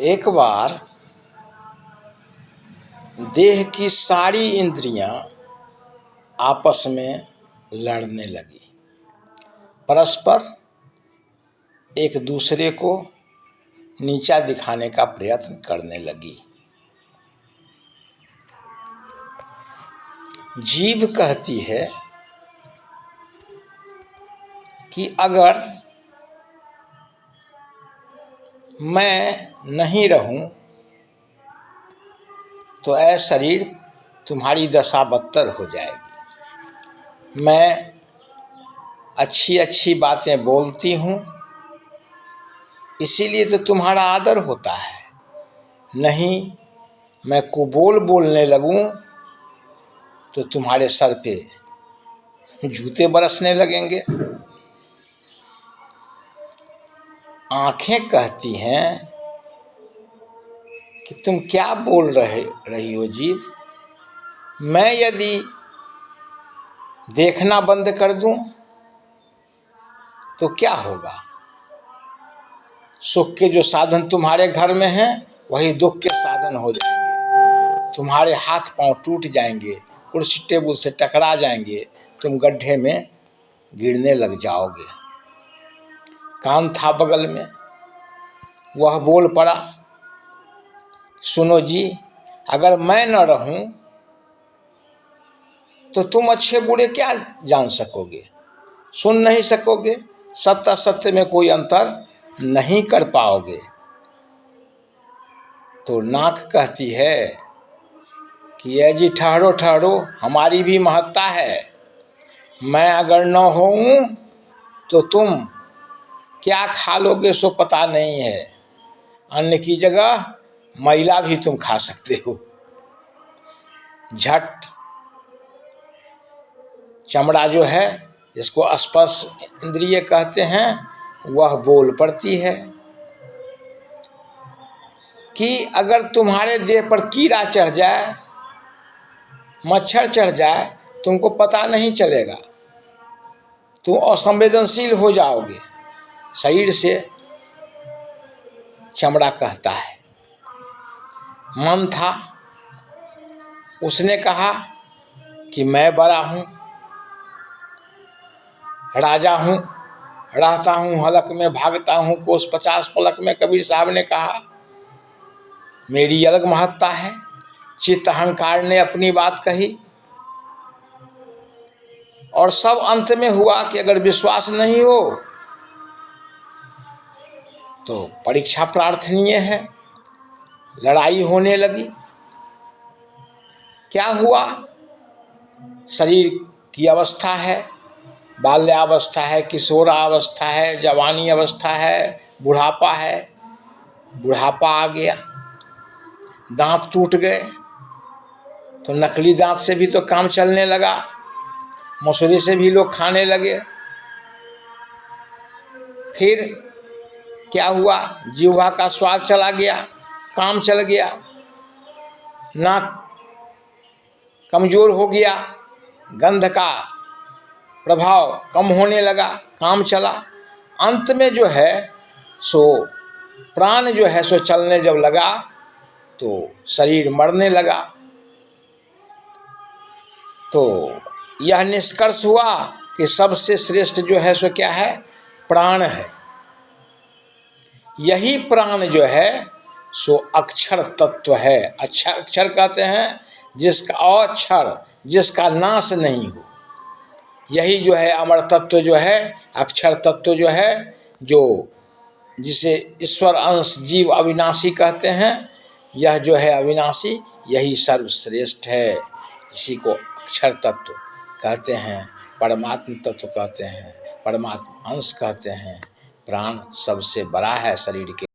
एक बार देह की सारी इंद्रियां आपस में लड़ने लगी, परस्पर एक दूसरे को नीचा दिखाने का प्रयत्न करने लगी। जीव कहती है कि अगर मैं नहीं रहूं तो ऐ शरीर तुम्हारी दशा बदतर हो जाएगी। मैं अच्छी अच्छी बातें बोलती हूँ, इसीलिए तो तुम्हारा आदर होता है। नहीं, मैं कुबोल बोलने लगूं तो तुम्हारे सर पे जूते बरसने लगेंगे। आंखें कहती हैं कि तुम क्या बोल रही हो जीव। मैं यदि देखना बंद कर दूं तो क्या होगा? सुख के जो साधन तुम्हारे घर में हैं वही दुख के साधन हो जाएंगे। तुम्हारे हाथ पांव टूट जाएंगे, कुर्सी टेबल से टकरा जाएंगे, तुम गड्ढे में गिरने लग जाओगे। कान था बगल में, वह बोल पड़ा, सुनो जी, अगर मैं न रहूं तो तुम अच्छे बुरे क्या जान सकोगे, सुन नहीं सकोगे, सत्य असत्य में कोई अंतर नहीं कर पाओगे। तो नाक कहती है कि ये जी ठहरो ठहरो, हमारी भी महत्ता है। मैं अगर न होऊं तो तुम क्या खा लोगे सो पता नहीं है। अन्न की जगह मैला भी तुम खा सकते हो। झट चमड़ा जो है, जिसको स्पर्श इंद्रिय कहते हैं, वह बोल पड़ती है कि अगर तुम्हारे देह पर कीड़ा चढ़ जाए, मच्छर चढ़ जाए, तुमको पता नहीं चलेगा, तुम असंवेदनशील हो जाओगे। शरीर से चमड़ा कहता है। मन था, उसने कहा कि मैं बड़ा हूँ, राजा हूँ, रहता हूँ हलक में, भागता हूँ कोस 50 पलक में। कबीर साहब ने कहा मेरी अलग महत्ता है। चित्त अहंकार ने अपनी बात कही और सब अंत में हुआ कि अगर विश्वास नहीं हो तो परीक्षा प्रार्थनीय है। लड़ाई होने लगी। क्या हुआ? शरीर की अवस्था है, बाल्यावस्था है, किशोरावस्था है, जवानी अवस्था है, बुढ़ापा है। बुढ़ापा आ गया, दांत टूट गए तो नकली दांत से भी तो काम चलने लगा, मसूरी से भी लोग खाने लगे। फिर क्या हुआ? जीवा का स्वाद चला गया, काम चल गया, नाक कमजोर हो गया, गंध का प्रभाव कम होने लगा, काम चला। अंत में जो है सो प्राण जो है सो चलने जब लगा तो शरीर मरने लगा। तो यह निष्कर्ष हुआ कि सबसे श्रेष्ठ जो है सो क्या है? प्राण है। यही प्राण जो है सो अक्षर तत्व है। अच्छा, अक्षर कहते हैं जिसका अक्षर, जिसका नाश नहीं हो। यही जो है अमर तत्व जो है, अक्षर तत्व जो है, जो जिसे ईश्वर अंश जीव अविनाशी कहते हैं, यह जो है अविनाशी, यही सर्वश्रेष्ठ है। इसी को अक्षर तत्व कहते हैं, परमात्म तत्व कहते हैं, परमात्मा अंश कहते हैं। प्राण सबसे बड़ा है शरीर के,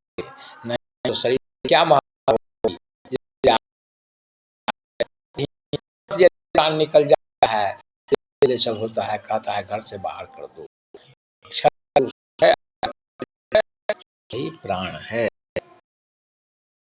नहीं तो शरीर क्या प्राण निकल जाता है, सब होता है, कहता है घर से बाहर कर दो। अक्षर यही प्राण है।